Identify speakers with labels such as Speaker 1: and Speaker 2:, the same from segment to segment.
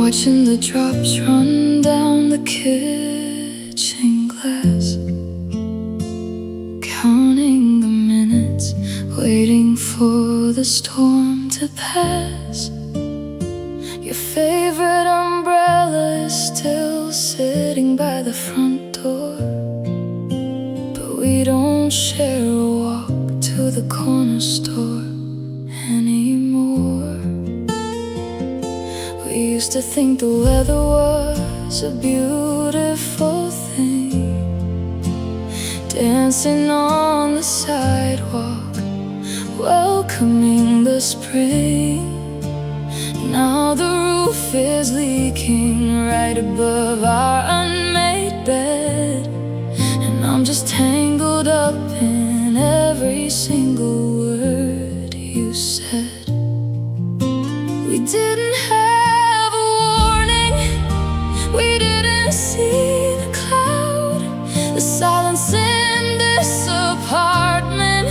Speaker 1: watching the drops run down the kitchen glass, counting the minutes, waiting for the storm to pass. Your favorite umbrella is still sitting by the front door, but we don't share a walk to the corner store anymore. We used to think the weather was a beautiful thing, dancing on the sidewalk, welcoming the spring. Now the roof is leaking right above our unmade bed, and I'm just tangled up in every single word you said. We didn't have a warning, we didn't see the cloud. The silence in this apartment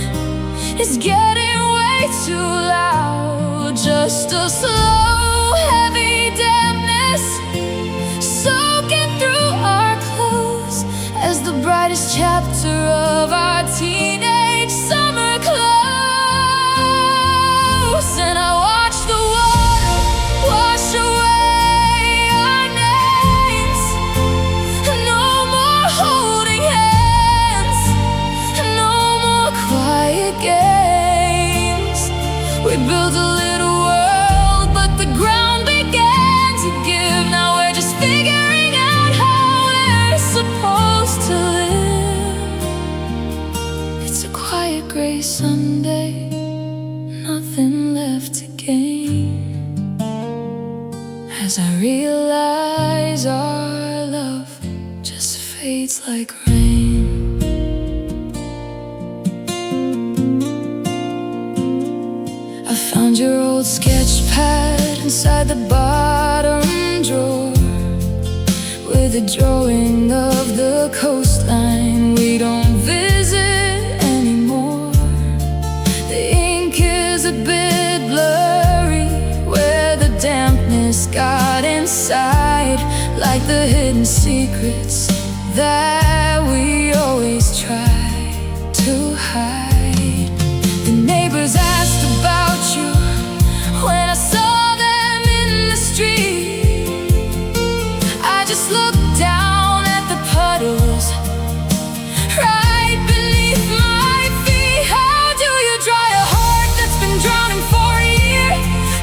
Speaker 1: is getting way too loud. Just a slow, heavy dampness soaking through our clothes as the brightest chapter of our teenage summer close. And I watch the water wash away our names. No more holding hands, no more quiet games. We built a little world, but the ground began to give. Now we're just figuring out how we're supposed to live. It's a quiet gray Sunday, nothing left to gain, as I realize our love just fades like rain. I found your old sketch pad inside the bottom drawer, with a drawing of the coastline we don't visit anymore. The ink is a bit blurry where the dampness got inside, like the hidden secrets that we always try to hide. The neighbors asked about you when I saw them in the street. I just looked down at the puddles right beneath my feet. How do you dry a heart that's been drowning for a year?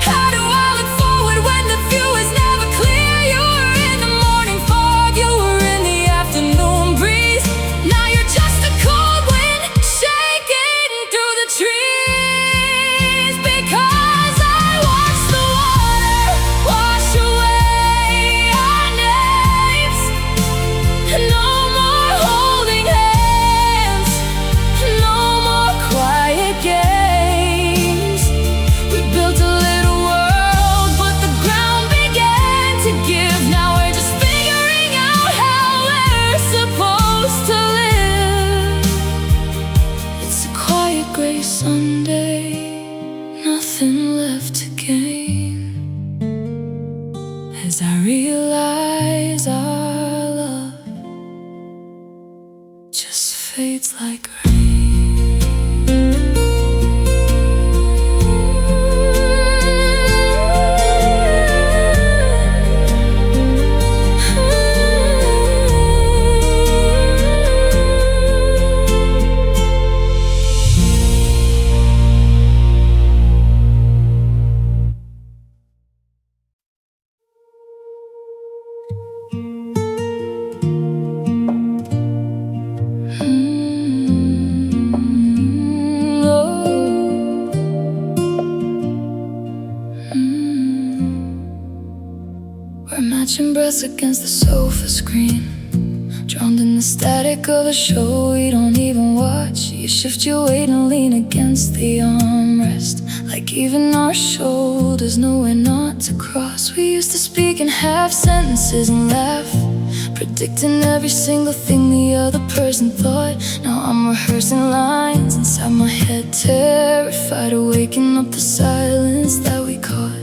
Speaker 1: How do I look forward when the view is never clear? You were in the morning fog, you were in the afternoon breeze. Now you're just a cold wind shaking through the trees. Because I watch the water wash away our names. No more holding hands, no more quiet games. We built a little world, but the ground began to give. Now we're just figuring out how we're supposed to live. It's a quiet gray Sunday, nothing left to gain, as I realize our love just fades like rain. We're matching breaths against the sofa screen, drowned in the static of a show we don't even watch. You shift your weight and lean against the armrest, like even our shoulders know we're not to cross. We used to speak in half sentences and laugh, predicting every single thing the other person thought. Now I'm rehearsing lines inside my head, terrified of waking up the silence that we caught.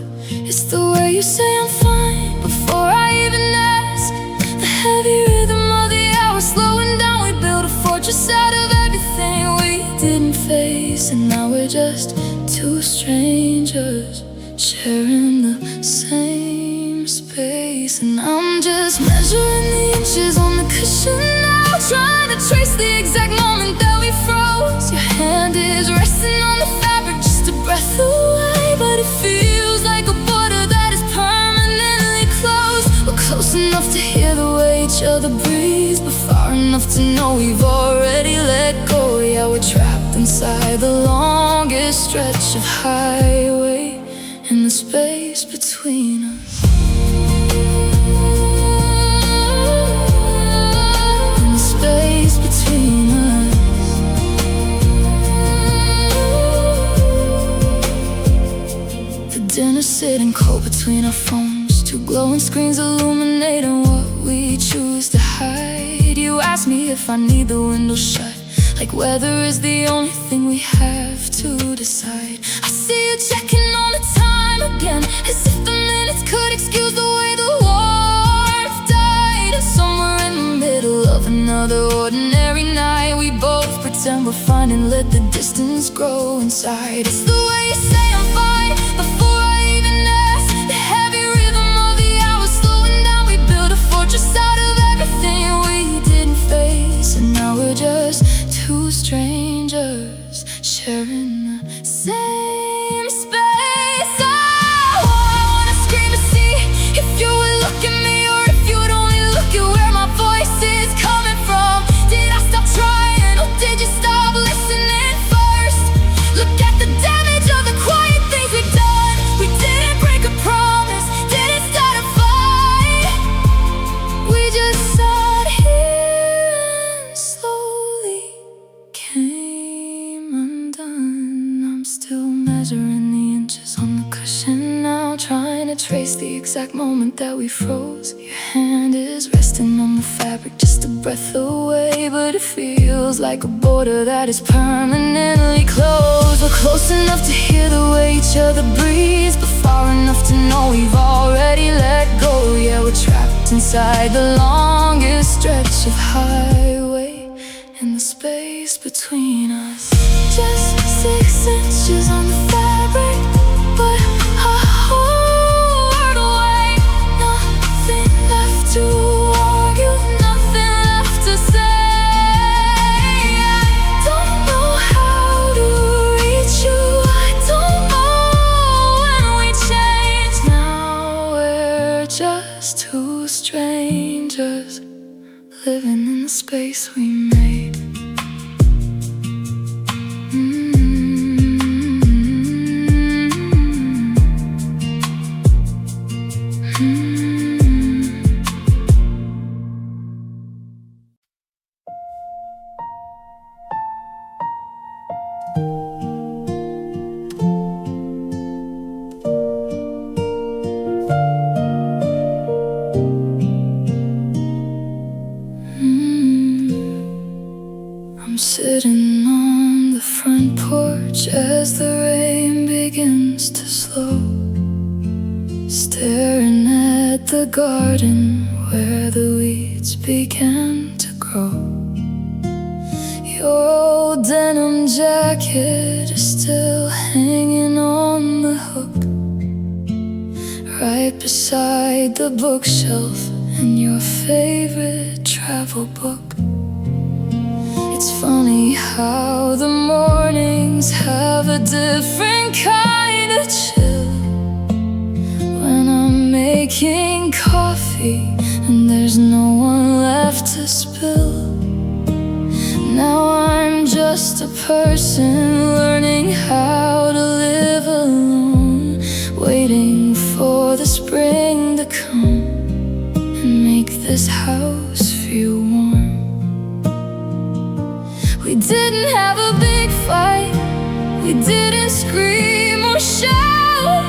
Speaker 1: It's the way you say I'm fine, before I even ask. The heavy rhythm of the hour slowing down. We built a fortress out of everything we didn't face, and now we're just two strangers sharing the same space. And I'm just measuring the inches on the cushion now, trying to trace the exact moment that we froze. Your hand is resting on the fabric, just a breath away, but it feels like a border that is permanently closed. We're close enough to hear the way each other breathes, but far enough to know we've already let go. Yeah, we're trapped inside the longest stretch of highway in the space between us. In the space between us. The dinner sitting cold between our phones, two glowing screens illuminating what we choose to hide. You ask me if I need the window shut, like weather is the only thing we have to decide. I see you checking on the time again, as if the minutes could excuse the way the warmth died. And somewhere in the middle of another ordinary night, we both pretend we're fine and let the distance grow inside. It's the way you say I'm fine before I even ask. The heavy rhythm of the hours slowing down. We built a fortress out of everything we didn't face, and now we're just two strangers sharing the same space. Oh, I wanna scream to see if you would look at me, or if you would only look at where my voice is coming from. Did I stop trying, or did you stop listening first? Look at the damage of the quiet things we've done. We didn't break a promise, didn't start a fight. We just sat here and slowly came undone. I'm still measuring the inches on the cushion now, trying to trace the exact moment that we froze. Your hand is resting on the fabric, just a breath away, but it feels like a border that is permanently closed. We're close enough to hear the way each other breathes, but far enough to know we've already let go. Yeah, we're trapped inside the longest stretch of highway in the space between us. Just 6 inches on the fabric, but a whole world away. Nothing left to argue, nothing left to say. I don't know how to reach you, I don't know when we change. Now we're just two strangers living in the space we made. I'm sitting on the front porch as the rain begins to slow, staring at the garden where the weeds began to grow. Your old denim jacket is still hanging on the hook, right beside the bookshelf and your favorite travel book. It's funny how the mornings have a different kind of chill when I'm making coffee and there's no one left to spill. Now I'm just a person learning how to live alone, waiting for the spring to come and make this house feel warm. We didn't have a big fight, we didn't scream or shout.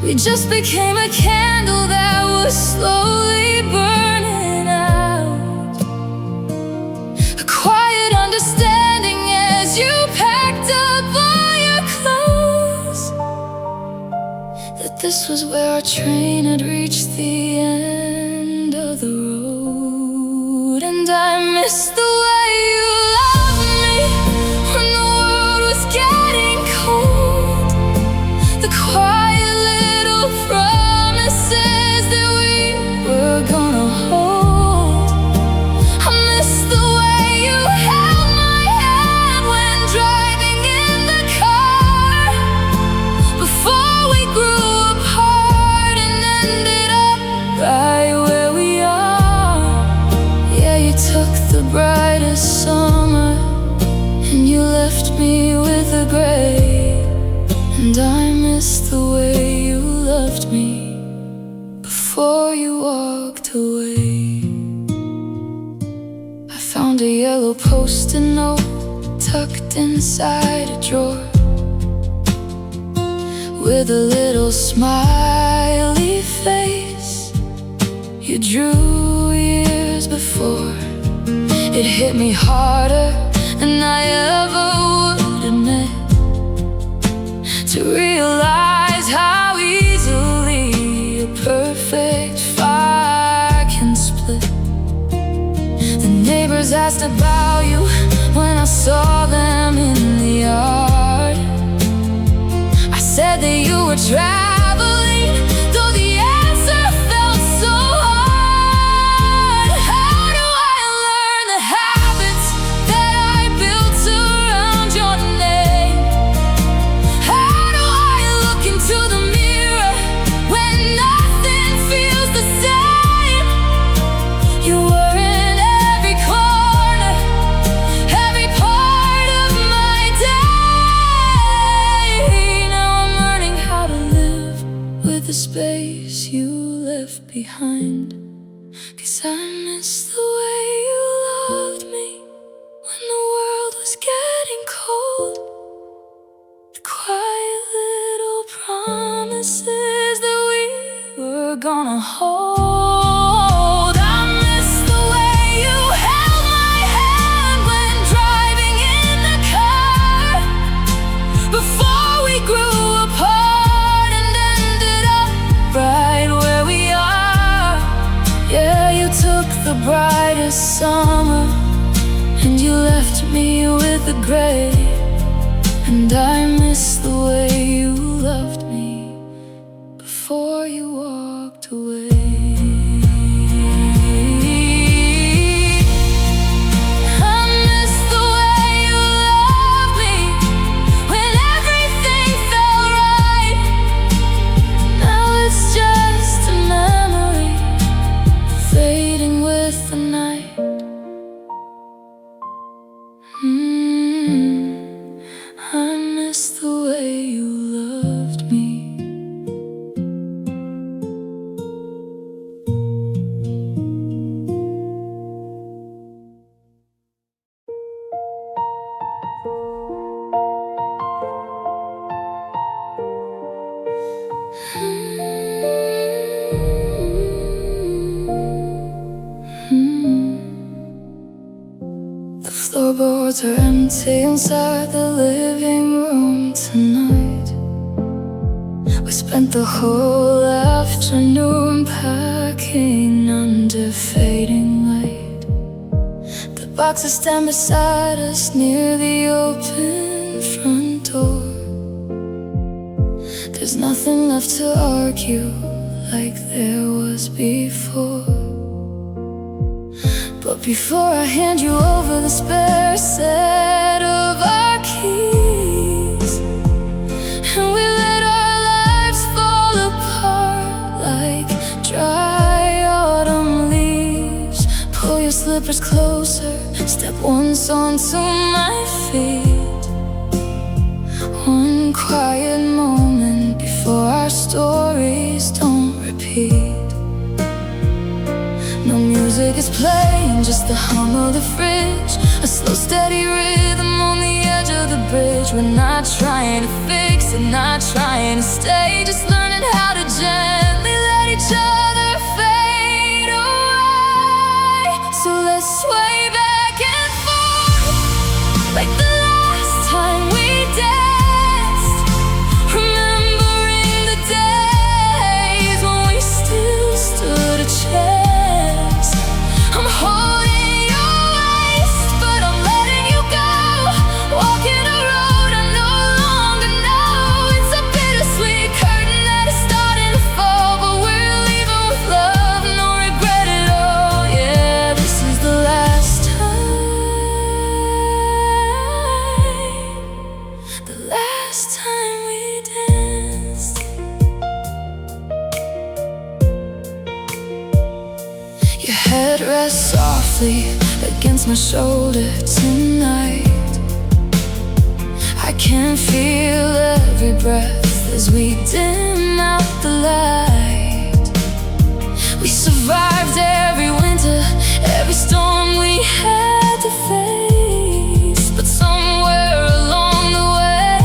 Speaker 1: We just became a candle that was slowly burning out. A quiet understanding as you packed up all your clothes. that this was where our train had reached the end of the road. And I missed the way you loved me when the world was getting cold. The quiet little promises that we were gonna hold. I missed the way you held my hand when driving in the car, before we grew apart and ended up right where we are. Yeah, you took the brightest summer and you left me with the gray. And I miss the way you loved me before you walked away. I found a yellow post-it note tucked inside a drawer, with a little smiley face you drew years before. It hit me harder than I ever would admit, to realize how easily a perfect fire can split. The neighbors asked about you when I saw them in the yard. I said that you were traveling, though the answer felt so hard. How do I learn the habits that I built around your name? How do I look into the mirror when nothing feels the same? You were in every corner, every part of my day. Now I'm learning how to live with the space you left behind. 'Cause I miss the way you loved me when the world was getting cold. The quiet little promises that we were gonna hold. I miss the way you held my hand when driving in the car, before we grew apart and ended up right where we are. Yeah, you took the brightest summer and you left me with the gray. And I miss the way you loved me before you walked away. I miss the way you loved me when everything felt right. Now it's just a memory fading with the night. I miss the way you loved me. The floorboards are empty inside the living room tonight. We spent the whole afternoon packing under fading light. The boxes stand beside us near the open front door. There's nothing left to argue like there was before. But before I hand you over the spare set of our keys, and we let our lives fall apart like dry autumn leaves, pull your slippers closer, step once onto my feet. One quiet moment before our stories don't repeat. No music is playing, just the hum of the fridge, a slow steady rhythm on the edge of the bridge. We're not trying to fix it, not trying to stay, just learning how to gently let each other fade away. So let's sway back and forth like the last time we danced, remembering the day head rests softly against my shoulder tonight. I can feel every breath as we dim out the light. We survived every winter, every storm we had to face. But somewhere along the way,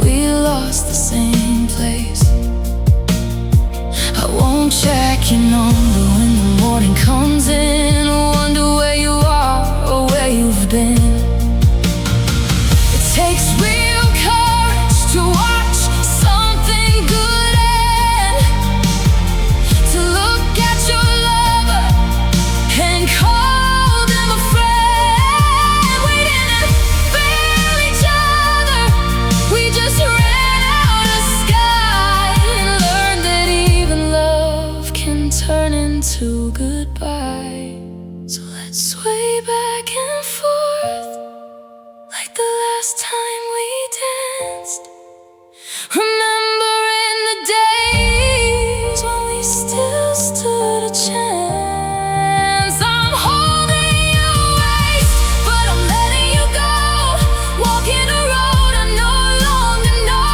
Speaker 1: we lost the same place. I won't check your number when the morning comes in. I wonder where you are or where you've been. It takes real courage to watch something good end, to look at your lover and call them a friend. We didn't fail each other, we just ran out of sky and learned that even love can turn into goodbye. So let's sway back and forth like the last time we danced, remembering the days when we still stood a chance. I'm holding your waist, but I'm letting you go. Walking a road I no longer know.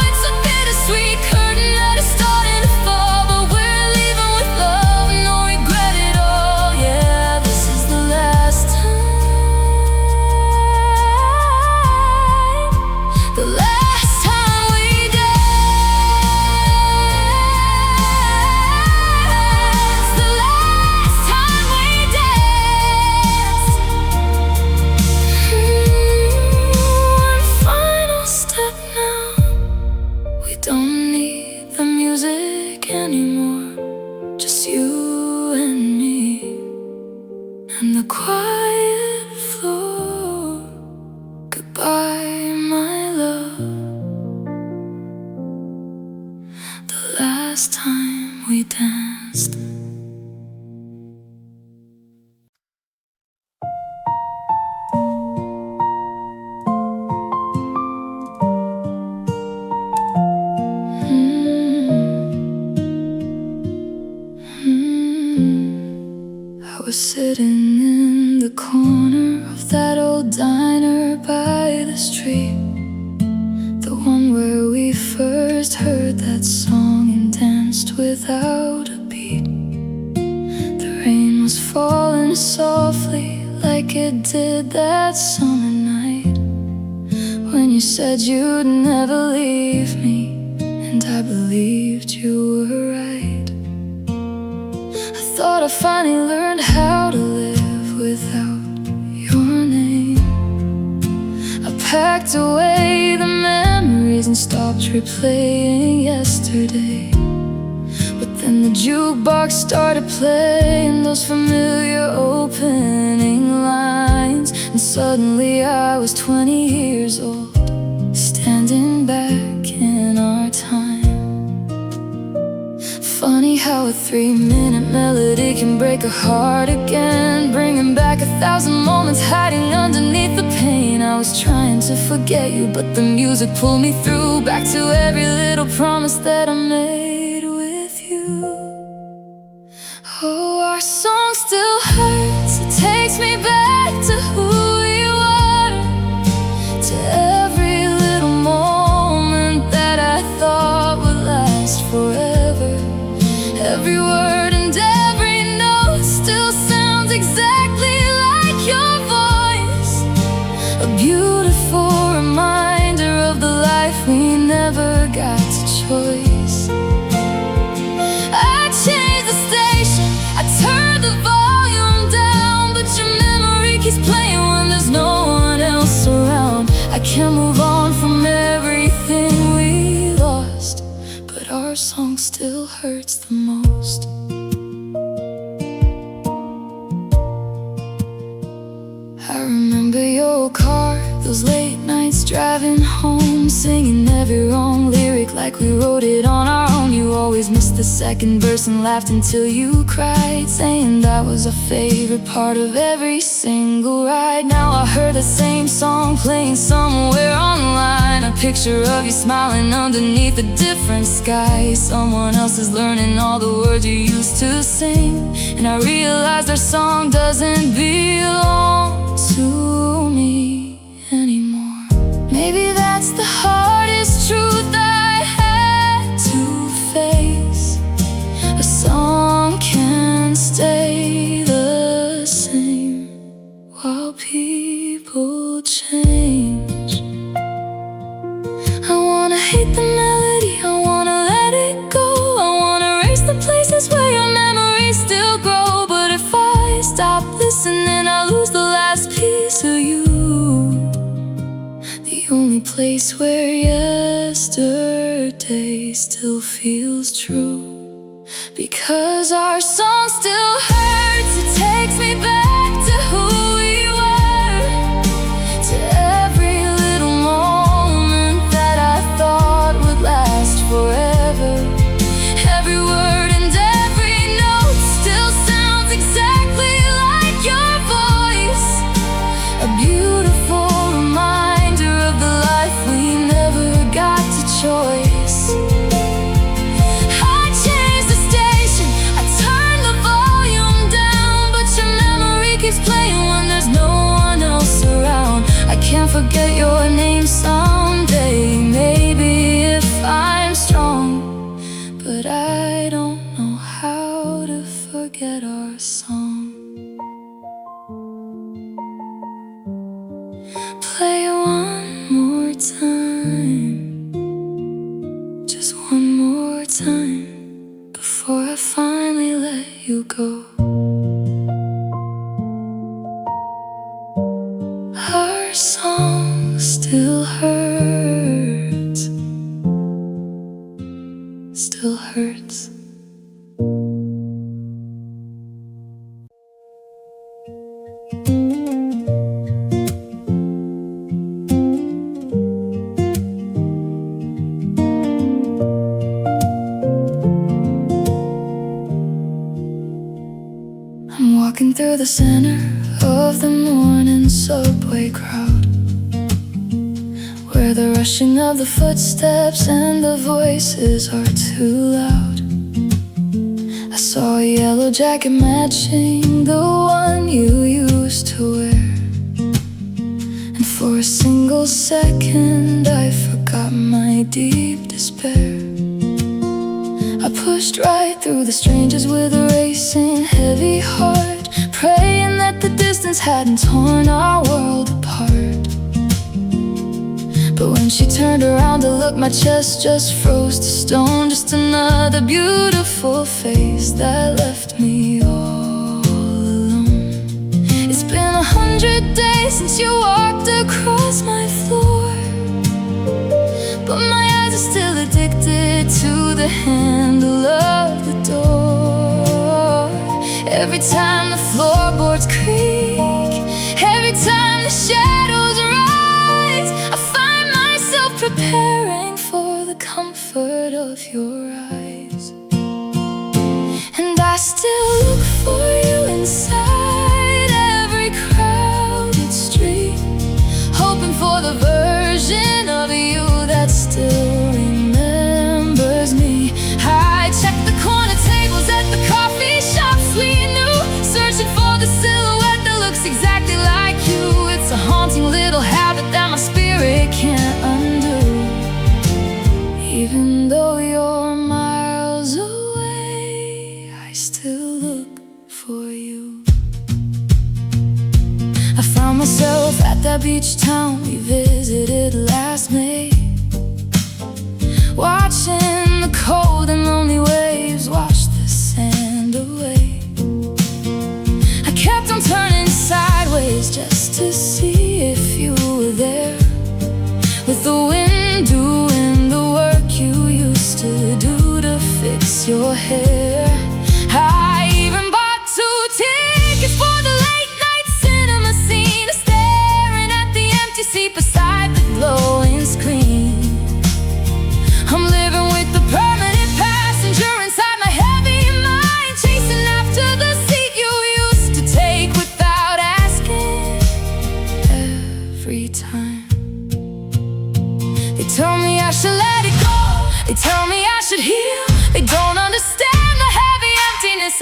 Speaker 1: It's a bittersweet curtain that is starting to fall, but we're leaving with love, no regret at all. Yeah, this is the last time, the last time we danced, the last time we danced. One final step now. We don't need the music anymore, just you and me and the quiet floor. Goodbye, my love, the last time we danced. I was sitting in the corner of that old diner by the street, the one where we first heard that song and danced without a beat. The rain was falling softly like it did that summer night when you said you'd never leave me, and I believed you were right. I thought I finally learned how to live without your name. I packed away the memories and stopped replaying yesterday. But then the jukebox started playing those familiar opening lines, and suddenly I was 20 years old, standing back in our time. Funny how a 3-minute melody can break a heart again, bringing back 1,000 moments hiding underneath the pain. I was trying to forget you, but the music pulled me through, back to every little promise that I made with you. Oh, our song still hurts. It takes me back to who you are, to every little moment that I thought would last forever. Every word and every note still sounds exactly like your voice, a beautiful reminder of the life we never got to choice. I changed the station, I turned the volume down, but your memory keeps playing when there's no one else around. I can't move on from everything we lost, but our song still hurts the most. I remember your car, those late nights driving home, singing every wrong lyric like we wrote it on our own. You always missed the second verse and laughed until you cried, saying that was a favorite part of every single ride. Now I heard the same song playing somewhere online, a picture of you smiling underneath a different sky. Someone else is learning all the words you used to sing, and I realized our song doesn't belong to me anymore. Maybe that's the hardest truth I had to face. A song can stay the same while people change. I wanna hate the melody, I wanna let it go. I wanna erase the places where your memories still grow. But if I stop listening, I lose the last piece of you, the only place where yesterday still feels true. Because our song still hurts, it takes me back to who we were, to every little moment that I thought would last forever. Every word and every note still sounds exactly like your voice, a beautiful reminder of the life we never got to choice. I changed the station, I turned the volume down, but your memory keeps playing when there's no one else around. I can't forget your name someday, maybe if I'm strong, but I don't know how to forget our song. Play one more time, just one more time, before I finally let you go. Our song still hurts, still hurts. I'm walking through the center of the morning subway crowd, where the rushing of the footsteps and the voices are too loud. I saw a yellow jacket matching the one you used to wear, and for a single second I forgot my deep despair. I pushed right through the strangers with a racing heavy heart, praying that the distance hadn't torn our world apart. But when she turned around to look, my chest just froze to stone. Just another beautiful face that left me all alone. It's been 100 days since you walked across my floor, but my eyes are still addicted to the handle of the door. Every time the floorboards creak, every time the shadows rise, I find myself preparing for the comfort of your eyes. And I still look for you inside every crowded street, hoping for the version of you that still remembers me. I check the corner tables at the coffee shops we knew, searching for the silhouette that looks exactly like you. It's a haunting little habit that my spirit can't undo. Even though you're miles away, I still look for you. I found myself at that beach town we visited last May, watching the cold and lonely waves wash the sand away. I kept on turning sideways just to see if you were there, with the wind doing the work you used to do to fix your hair. I even bought 2 tickets for the late night cinema scene, staring at the empty seat beside the glowing screen. I'm living with the permanent passenger inside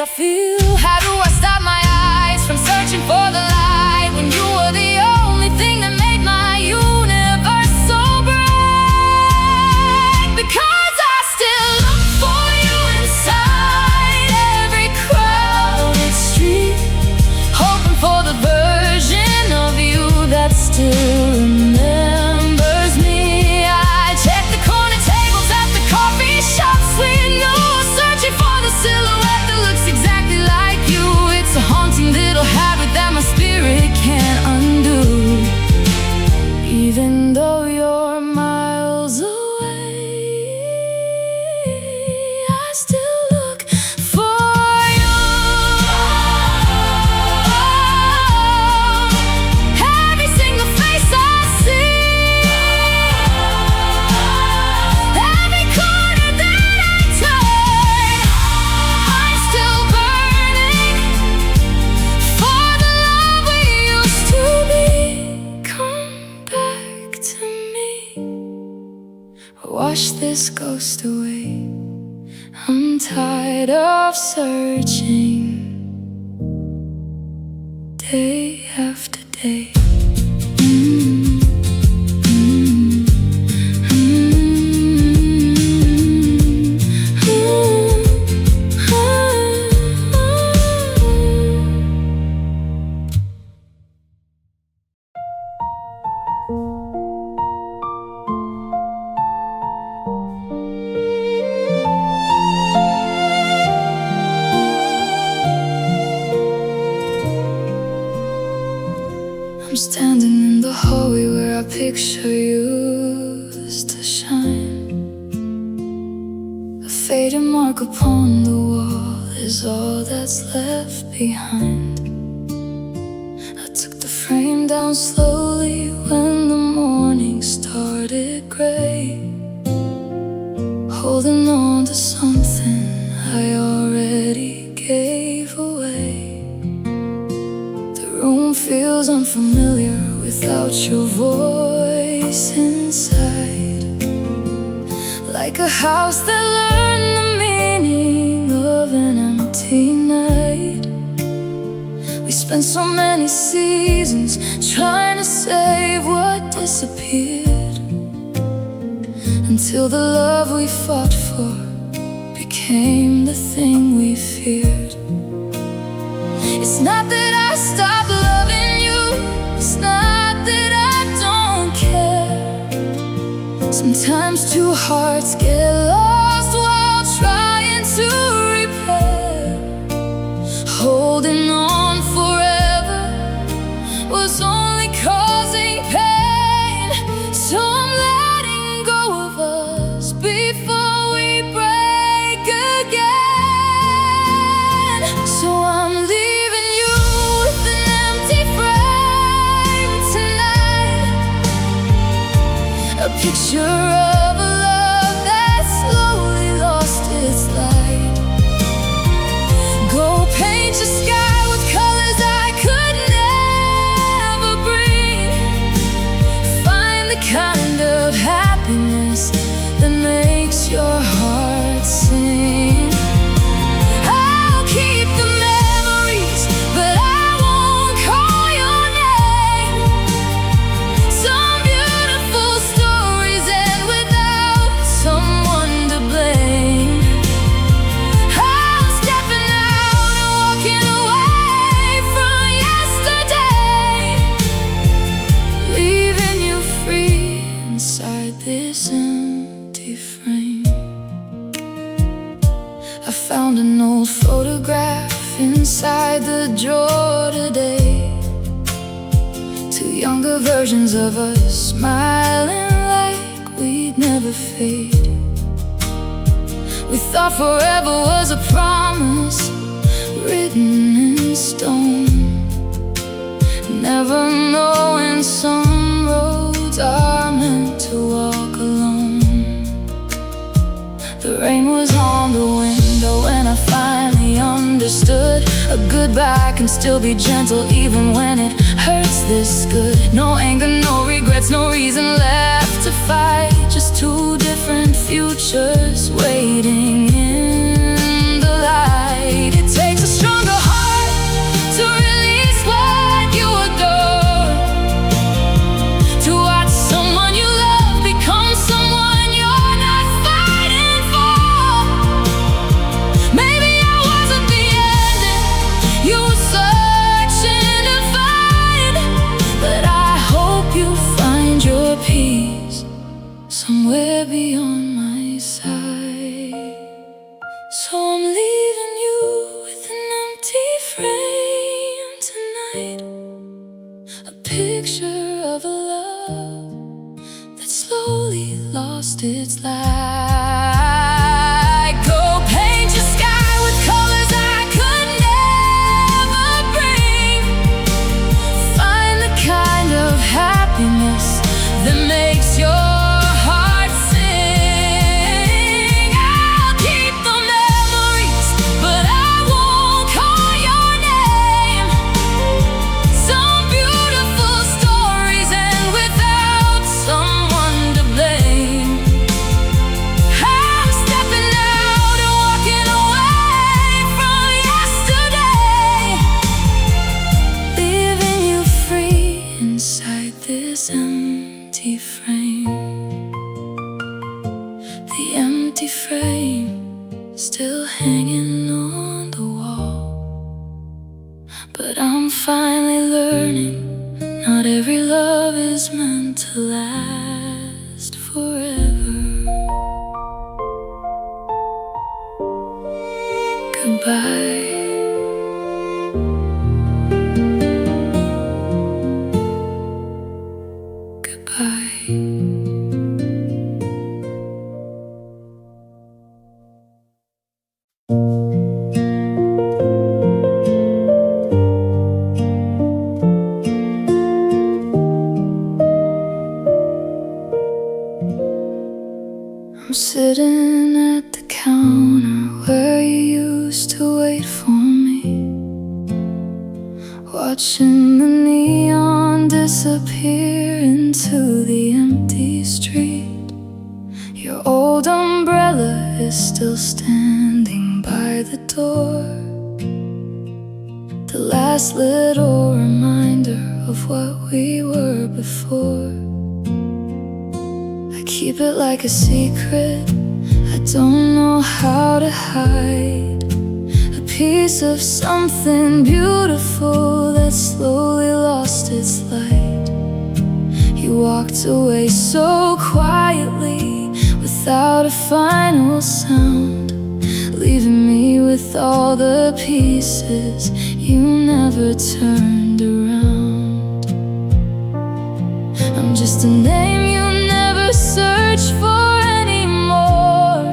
Speaker 1: I feel. How do I stop my eyes from searching for the light when you were the only thing that made my universe so bright? Because I still look for you inside every crowded street, hoping for the version of you that still remembers me. I check the corner tables at the coffee shops we knew, searching for the silhouette that looks exactly like you. It's a haunting little habit that my spirit can't undo. Even though you're miles away, I still look for you. Every single face I see, every corner that I turn, I'm still burning for the love we used to be. Come back to me, wash this ghost away. I'm tired of searching day after day. I'm standing in the hallway where our picture used to shine. A faded mark upon the wall is all that's left behind. I took the frame down slowly when the morning started gray, holding on to something I already gave away. The room feels unfamiliar without your voice inside, like a house that learned the meaning of an empty night. We spent so many seasons trying to save what disappeared, until the love we fought for became the thing we feared. It's not that I stopped loving you, it's not that I don't care. Sometimes two hearts get lost while trying to repair. Holding on forever was only causing pain, so I'm letting go of us before we break again. So I'm leaving you with an empty frame tonight, a picture of a love that slowly lost its light. Go paint your sky with colors I could never bring. Find the kind of happiness that makes your heart sing. I'll keep the memories, but I won't call your name. Some beautiful stories end without someone to blame. I'm stepping out and walking away from yesterday, leaving you free inside this empty frame. I found an old photograph inside the drawer today. Two younger versions of us smiling like we'd never fade. We thought forever was a promise written in stone, never knowing some roads are meant to walk alone. The rain was on the window when I finally understood. A goodbye can still be gentle even when it hurts this good. No anger, no regrets, no reason left to fight. Just two different futures waiting in the light. It takes So I'm leaving you with an empty frame tonight, a picture of a love that slowly lost its light. Go paint your sky with colors I could never bring. Find the kind of happiness that makes your heart sing. I'll keep the memories, but I won't call your name. Some beautiful stories end without someone to blame. I'm stepping out and walking away from yesterday, leaving you free inside this empty frame. The empty frame still hanging on the wall, but I'm finally learning not every love is meant to last forever. Goodbye. Goodbye. I'm sitting at the counter where you used to wait for me, watching the neon disappear into the empty street. Your old umbrella is still standing by the door, the last little reminder of what we were before. I keep it like a secret I don't know how to hide, a piece of something beautiful that slowly lost its light. You walked away so quietly without a final sound, leaving me with all the pieces you never turned around. I'm just a name you never search for anymore,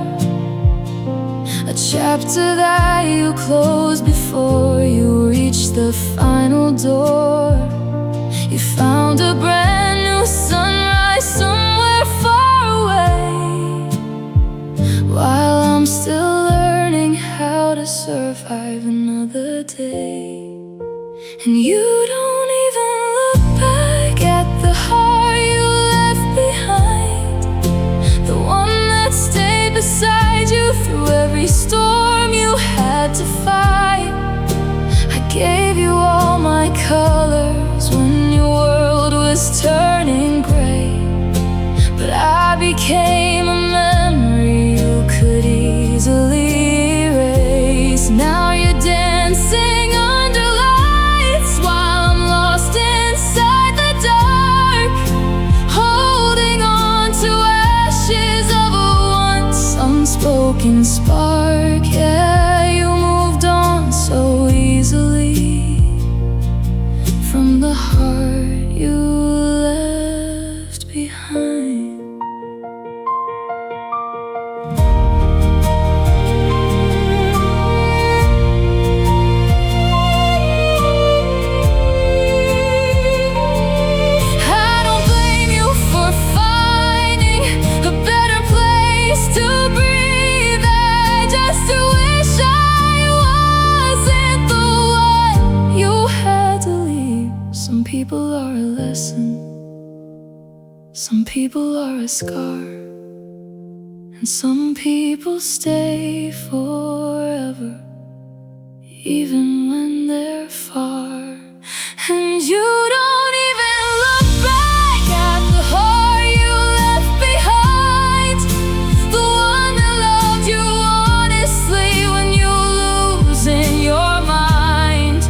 Speaker 1: a chapter that you closed before you reached the final door. You found a brand new sunrise somewhere far away, while I'm still learning how to survive another day. And you don't even look back at the heart you left behind, the one that stayed beside you through every storm you had to fight. I gave you all my colors when your world was turning gray, but I became a memory you could easily erase. Now you're dancing under lights while I'm lost inside the dark, holding on to ashes of a once unspoken spark. Yeah, you moved on so easily from the heart you left behind. I don't blame you for finding a better place to breathe. I just wish I wasn't the one you had to leave. Some people are a lesson, some people are a scar, and some people stay forever, even when they're far. And you don't even look back at the heart you left behind, the one that loved you honestly when you lose in your mind.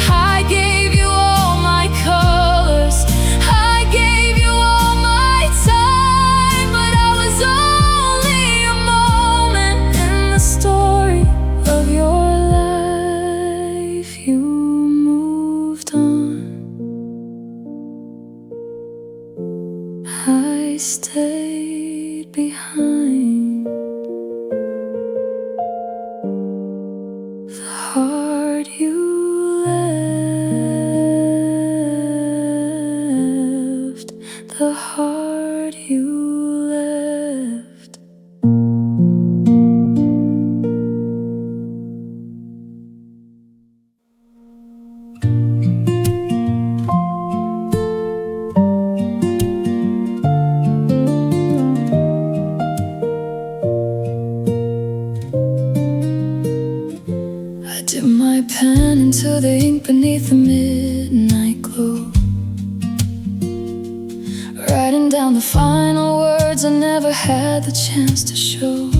Speaker 1: I gave you all my colors, I gave you all my time, but I was only a moment in the story. heart you left, the heart you left. I dip my pen into the ink beneath the midnight glow, writing down the final words I never had the chance to show.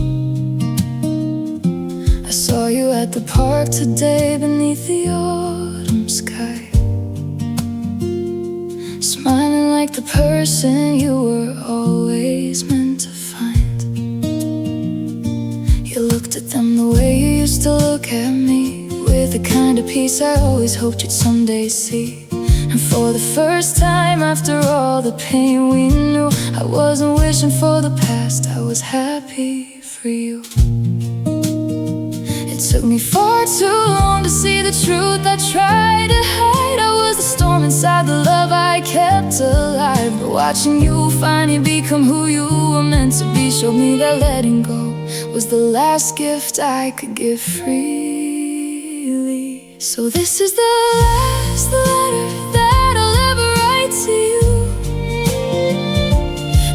Speaker 1: I saw you at the park today beneath the autumn sky, smiling like the person you were always meant to find. You looked at them the way you used to look at me, with the kind of peace I always hoped you'd someday see. And for the first time after all the pain we knew, I wasn't wishing for the past, I was happy for you. It took me far too long to see the truth I tried to hide. I was the storm inside the love I kept alive. But watching you finally become who you were meant to be showed me that letting go was the last gift I could give freely. So this is the last letter that I'll ever write to you,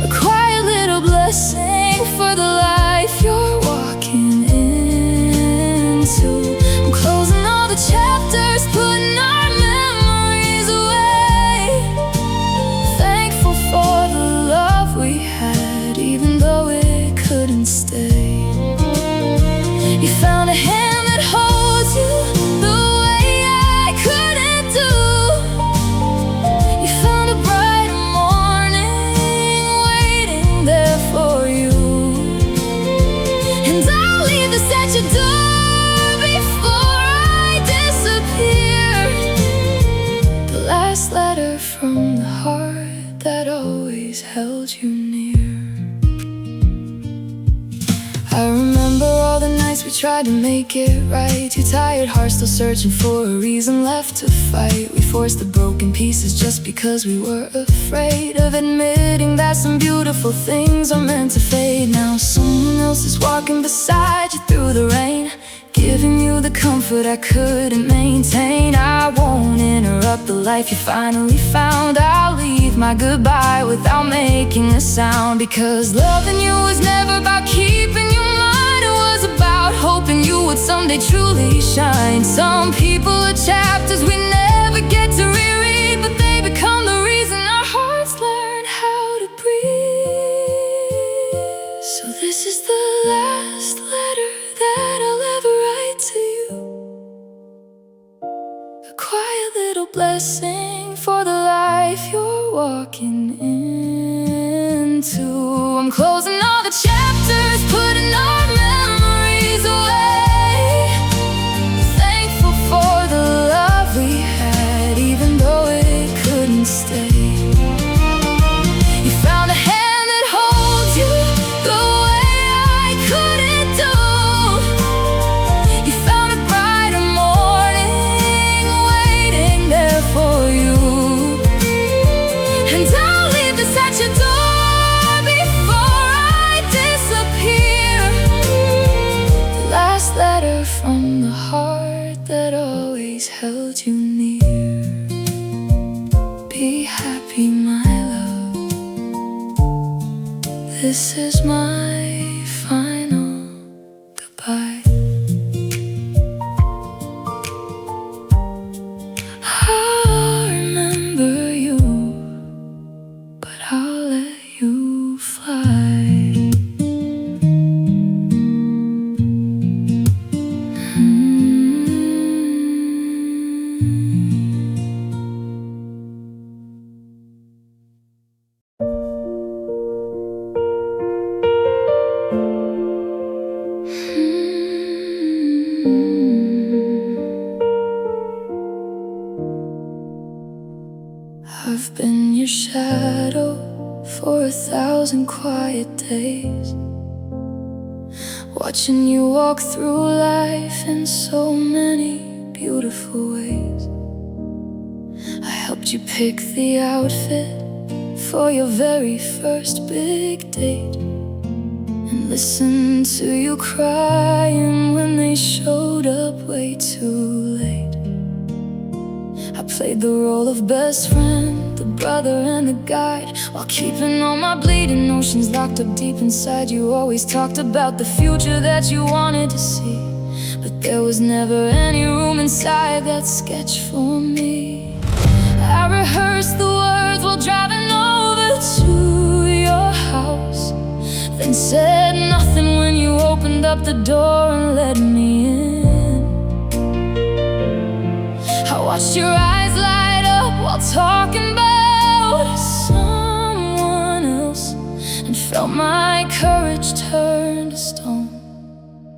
Speaker 1: a quiet little blessing for the life you're walking into. I'm closing all the chapters, putting our memories away, thankful for the love we had, even though it couldn't stay. You found a hand that holds you the way I couldn't do. You found a brighter morning waiting there for you. And I'll leave this at your door before I disappear, the last letter from the heart that always held you near. I remember all the nights we tried to make it right, two tired hearts still searching for a reason left to fight. We forced the broken pieces just because we were afraid of admitting that some beautiful things are meant to fade. Now someone else is walking beside you through the rain, giving you the comfort I couldn't maintain. I won't interrupt the life you finally found. I'll leave my goodbye without making a sound, because loving you was never about keeping you mine. It was about hoping you would someday truly shine. Some people are chapters we never get to reread, but they become the reason our hearts learn how to breathe. So this is the last letter that I'll ever write to you, a quiet little blessing for the life you're walking into. I'm closing all the chapters, putting our memories away, thankful for the love we had, even though it couldn't stay. You found a hand that holds you the way I couldn't do. You found a brighter morning waiting there for you. And I'll leave this at your door before I disappear, the last letter from the heart that always held you near. Be happy, my love. This is my final goodbye. I'll remember you, but I'll let you fly. I've been your shadow for 1,000 quiet days, watching you walk through life in so many helped you pick the outfit for your very first big date, and listened to you crying when they showed up way too late. I played the role of best friend, the brother and the guide, while keeping all my bleeding emotions locked up deep inside. You always talked about the future that you wanted to see, but there was never any room inside that sketch for me. I rehearsed the words while driving over to your house, then said nothing when you opened up the door and let me in. I watched your eyes light up while talking about someone else, and felt my courage turn to stone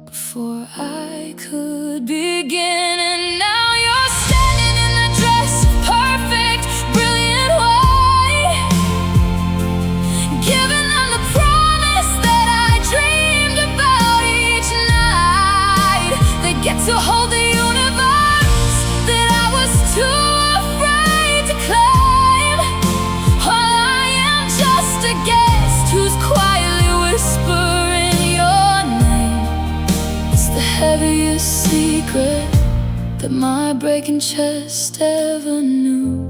Speaker 1: before I could begin. And now you're standing in the dress of perfect, brilliant white, giving them the promise that I dreamed about each night. They get to hold the universe that I was too afraid to claim, while I am just a guest who's quietly whispering your name. It's the heaviest secret that my breaking chest ever knew,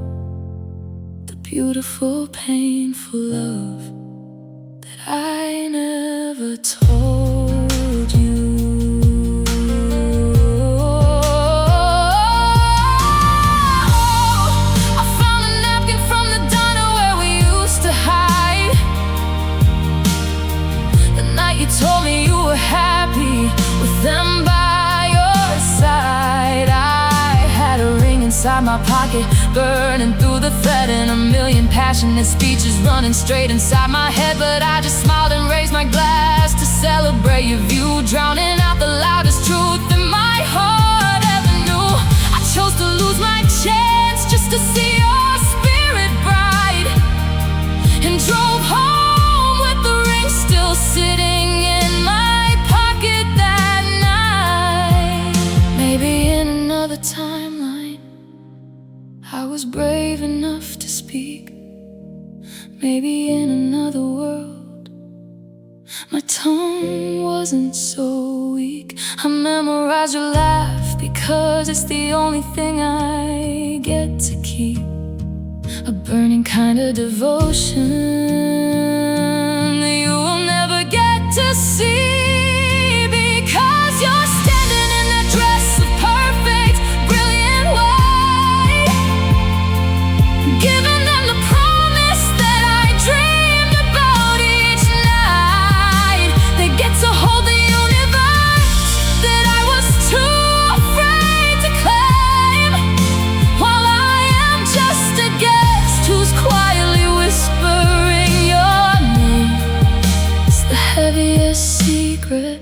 Speaker 1: the beautiful, painful love that I never told you. I found a napkin from the diner where we used to hide, the night you told me you were happy with them by your side. I had a ring inside my pocket, burning through the thread, and a million passionate speeches running straight inside my head. But I just smiled and raised my glass to celebrate your view, drowning out the loudest truth that my heart ever knew. I chose to lose my chance just to see your spirit bright, and drove home with the ring still sitting in my pocket that night. Maybe in another timeline I was brave enough to speak. Maybe in another world my tongue wasn't so weak. I memorized your laugh because it's the only thing I get to keep, a burning kind of devotion that you will never get to see. Because you're standing in that dress of perfect, brilliant white, giving them the promise that I dreamed about each night. They get to hold the universe that I was too afraid to claim, while I am just a guest who's quietly whispering your name. It's the heaviest secret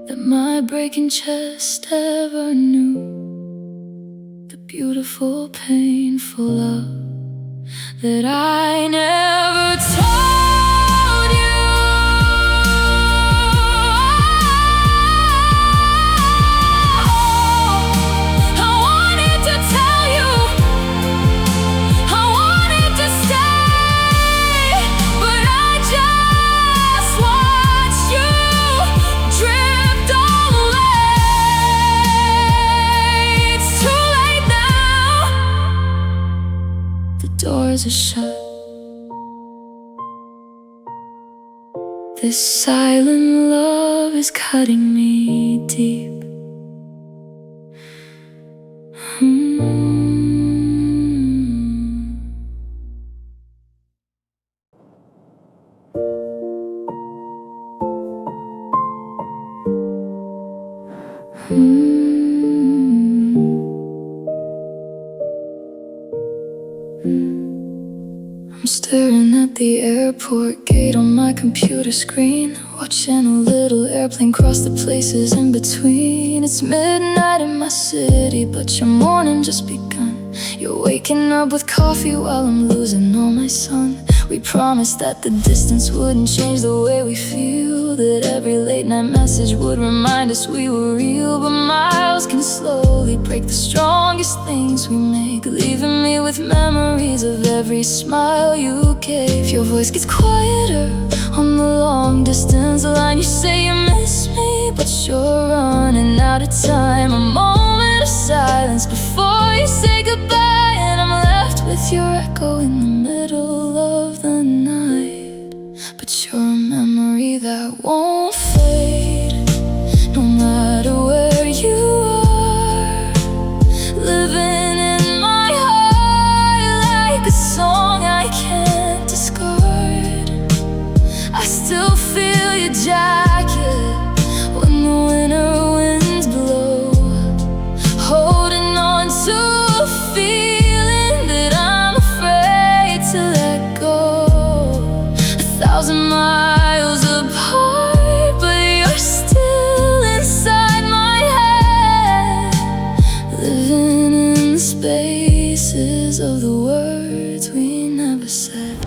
Speaker 1: that my breaking chest ever knew, the beautiful, painful love that I never told you. I wanted to tell you, I wanted to stay, but I just watched you drift away. It's too late now, the doors are shut. This silent love is cutting me deep. I'm staring at the airport gate on my computer screen, watching a little airplane cross the places in between. It's midnight in my city, but your morning just begun. You're waking up with coffee while I'm losing all my sun. We promised that the distance wouldn't change the way we feel, that every late night message would remind us we were real. But miles can slowly break the strongest things we make, leaving me with memories of every smile you gave. Your voice gets quieter on the long distance line. You say you miss me, but you're running out of time. A moment of silence before you say goodbye, and I'm left with your echo in the middle of the night. But you're a memory that won't fade, no matter where you are. Living in my heart like a song I can't discard. I still feel your jacket when the winter winds blow, holding on to a feeling that I'm afraid to let go. 1,000 miles apart, but you're still inside my head, living in the spaces of the words we never said.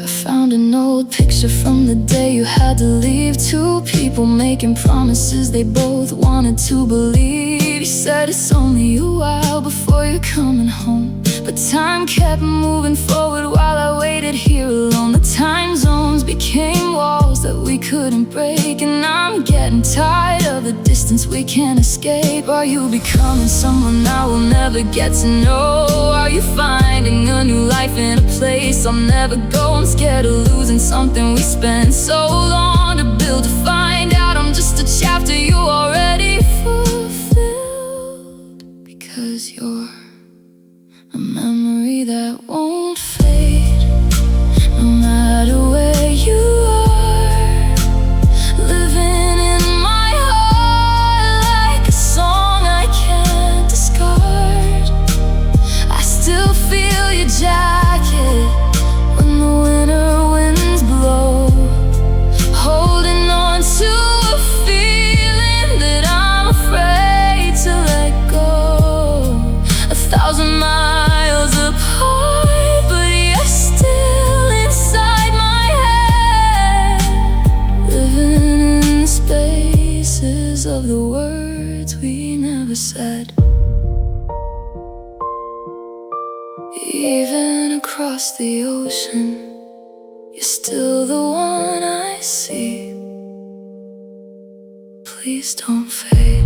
Speaker 1: I found an old picture from the day you had to leave. Two people making promises they both wanted to believe. You said it's only a while before you're coming home, but time kept moving forward while I waited here alone. The time zones became walls that we couldn't break, and I'm getting tired of the distance we can't escape. Are you becoming someone I will never get to know? Are you finding a new life in a place I'll never go? I'm scared of losing something we spent so long to build, to find out I'm just a chapter you already fulfilled. Because you're a memory that won't fade, no matter where you are. Living in my heart like a song I can't discard. I still feel your jacket when the winter winds blow, holding on to a feeling that I'm afraid to let go. 1,000 miles apart, but you're still inside my head, living in the spaces of the words we never said. Even across the ocean, you're still the one I see. Please don't fade.